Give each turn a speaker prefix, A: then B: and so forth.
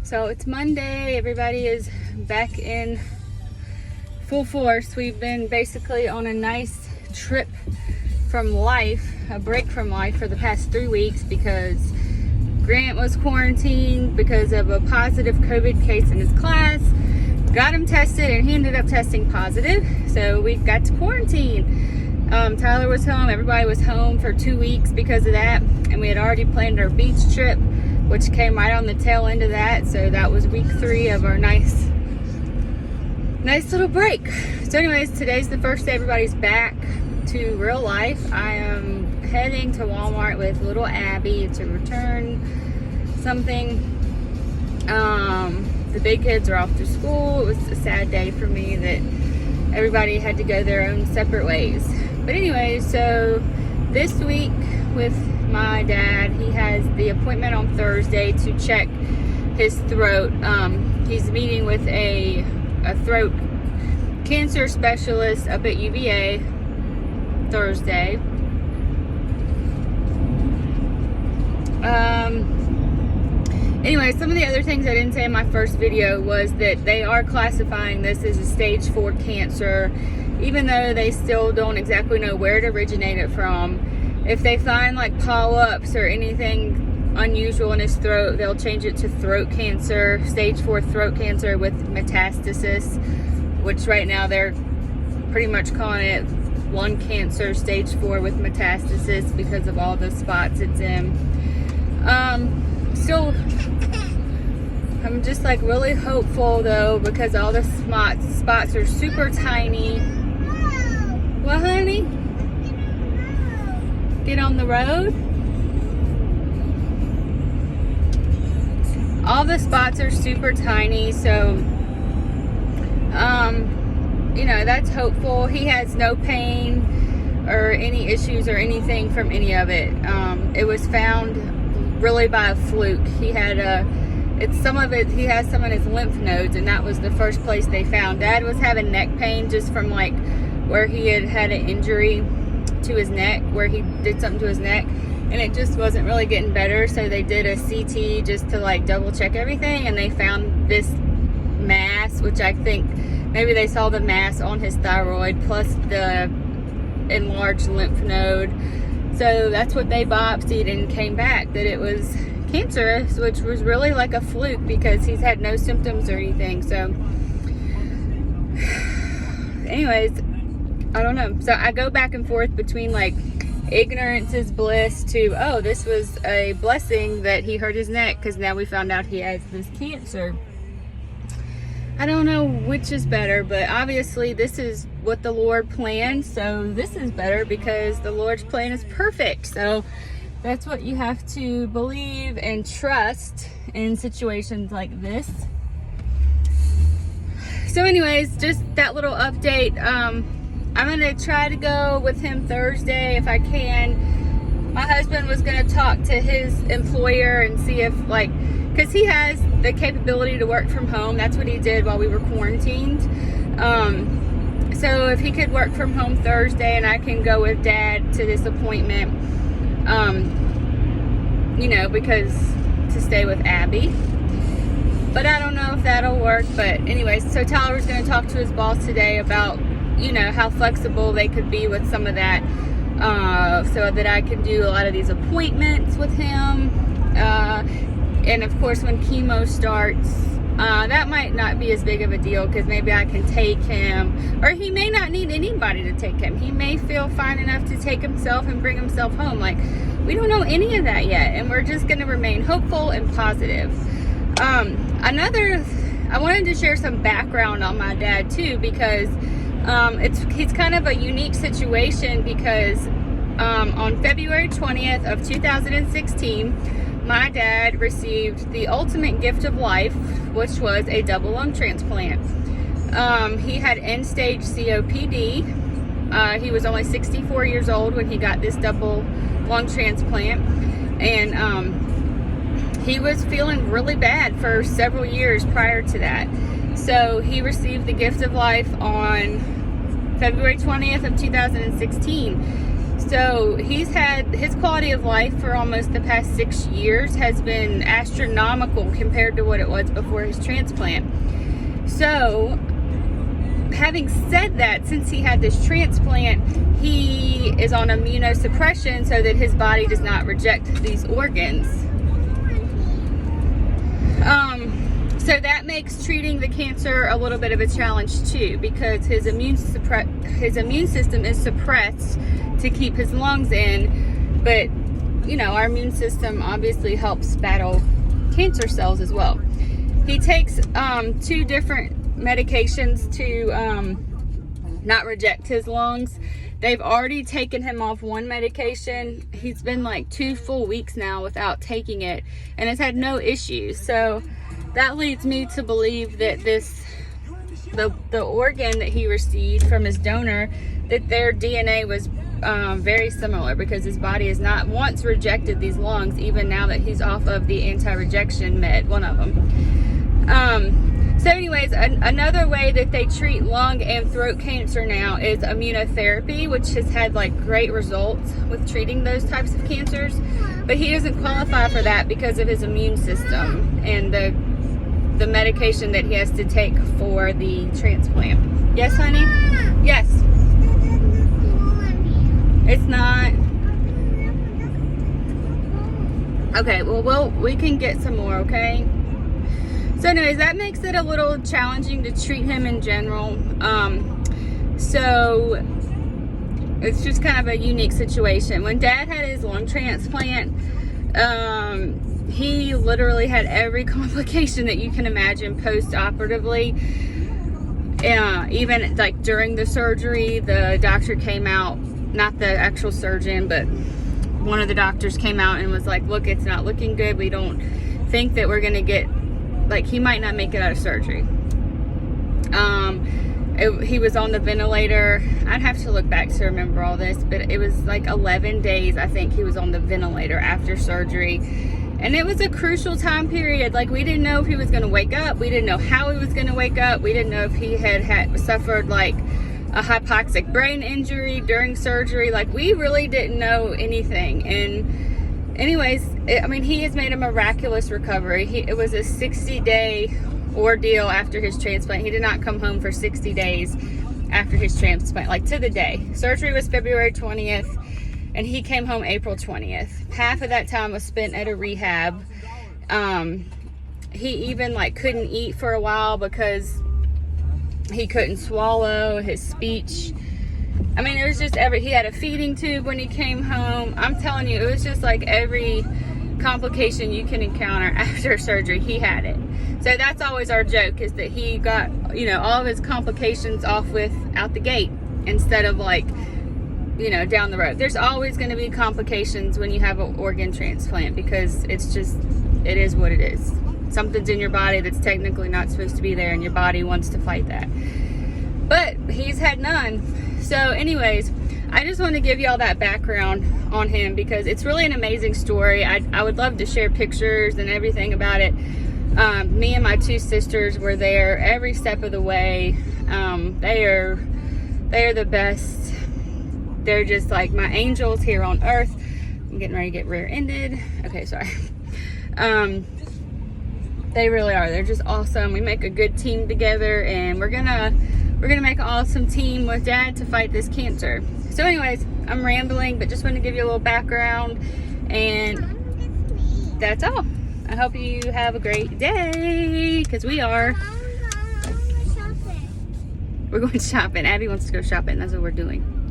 A: So it's Monday, everybody is back in full force. We've been basically on a nice trip from life, a break from life for the past 3 weeks because Grant was quarantined because of a positive COVID case in his class. Got him tested and he ended up testing positive. So we got to quarantine. Tyler was home, everybody was home for 2 weeks because of that. And we had already planned our beach trip, which came right on the tail end of that. So that was week 3 of our nice little break. So anyways, today's the first day everybody's back to real life. I am heading to Walmart with little Abby to return something. The big kids are off to school. It was a sad day for me that everybody had to go their own separate ways. But anyway, so this week with my dad, he has the appointment on Thursday to check his throat. He's meeting with a throat cancer specialist up at UVA Thursday. Anyway, some of the other things I didn't say in my first video was that they are classifying this as a stage 4 cancer, even though they still don't exactly know where it originated from. If they find like polyps or anything unusual in his throat, they'll change it to throat cancer, stage 4 throat cancer with metastasis, which right now they're pretty much calling it lung cancer stage 4 with metastasis because of all the spots it's in. Still, I'm just like really hopeful though, because all the spots are super tiny. What, honey? Get on the road? All the spots are super tiny, so you know, that's hopeful. He has no pain or any issues or anything from any of it. It was found really by a fluke. He had he has some in his lymph nodes, and that was the first place they found. Dad was having neck pain just from like where he had an injury to his neck, where he did something to his neck, and it just wasn't really getting better. So they did a CT just to like double check everything, and they found this mass, which I think maybe they saw the mass on his thyroid plus the enlarged lymph node. So that's what they biopsied and came back that it was cancerous, which was really like a fluke because he's had no symptoms or anything. So anyways, I don't know. So I go back and forth between like ignorance is bliss to, oh, this was a blessing that he hurt his neck because now we found out he has this cancer. I don't know which is better, but obviously this is what the Lord planned, so this is better because the Lord's plan is perfect. So that's what you have to believe and trust in situations like this. So anyways, just that little update. I'm gonna try to go with him Thursday if I can. My husband was gonna talk to his employer and see if like, because he has the capability to work from home. That's what he did while we were quarantined. So if he could work from home Thursday and I can go with Dad to this appointment, you know, because to stay with Abby. But I don't know if that'll work. But anyways, so Tyler was going to talk to his boss today about, you know, how flexible they could be with some of that, so that I can do a lot of these appointments with him. And of course, when chemo starts, that might not be as big of a deal because maybe I can take him, or he may not need anybody to take him. He may feel fine enough to take himself and bring himself home. Like, we don't know any of that yet, and we're just going to remain hopeful and positive. I wanted to share some background on my dad too, because he's kind of a unique situation because on February 20th of 2016, my dad received the ultimate gift of life, which was a double lung transplant. He had end-stage COPD. He was only 64 years old when he got this double lung transplant. And he was feeling really bad for several years prior to that. So he received the gift of life on February 20th of 2016. So he's had, his quality of life for almost the past 6 years has been astronomical compared to what it was before his transplant. So having said that, since he had this transplant, he is on immunosuppression so that his body does not reject these organs. So that makes treating the cancer a little bit of a challenge too, because his immune system is suppressed to keep his lungs in, but you know, our immune system obviously helps battle cancer cells as well. He takes 2 different medications to not reject his lungs. They've already taken him off one medication. He's been like 2 full weeks now without taking it and has had no issues. So that leads me to believe that the organ that he received from his donor, that their DNA was very similar, because his body has not once rejected these lungs, even now that he's off of the anti-rejection med, one of them. So anyways, another way that they treat lung and throat cancer now is immunotherapy, which has had like great results with treating those types of cancers, but he doesn't qualify for that because of his immune system and the medication that he has to take for the transplant. Yes, honey? Yes. It's not. Okay, well, we can get some more, okay? So anyways, that makes it a little challenging to treat him in general. So it's just kind of a unique situation. When Dad had his lung transplant, he literally had every complication that you can imagine post-operatively. Even like during the surgery, the doctor came out, not the actual surgeon, but one of the doctors came out and was like, look, it's not looking good. We don't think that we're gonna get, like, he might not make it out of surgery. He was on the ventilator. I'd have to look back to remember all this, but it was like 11 days, I think, he was on the ventilator after surgery. And it was a crucial time period. Like, we didn't know if he was gonna wake up. We didn't know how he was gonna wake up. We didn't know if he had suffered like a hypoxic brain injury during surgery. Like, we really didn't know anything. And anyways, I mean, he has made a miraculous recovery. It was a 60-day ordeal after his transplant. He did not come home for 60 days after his transplant, like to the day. Surgery was February 20th, and he came home April 20th. Half of that time was spent at a rehab. He even like couldn't eat for a while because he couldn't swallow, his speech. I mean, it was just he had a feeding tube when he came home. I'm telling you, it was just like every complication you can encounter after surgery, he had it. So that's always our joke, is that he got, you know, all of his complications out the gate instead of like, you know, down the road. There's always going to be complications when you have an organ transplant, because it's just, it is what it is. Something's in your body that's technically not supposed to be there, and your body wants to fight that. But he's had none. So anyways, I just want to give y'all that background on him, because it's really an amazing story. I would love to share pictures and everything about it. Me and my 2 sisters were there every step of the way. They are the best. They're just like my angels here on earth. I'm getting ready to get rear-ended. Okay, sorry. They really are. They're just awesome. We make a good team together, and we're gonna make an awesome team with Dad to fight this cancer. So anyways, I'm rambling, but just want to give you a little background, and that's all. I hope you have a great day, because we are. We're going shopping. Abby wants to go shopping. That's what we're doing.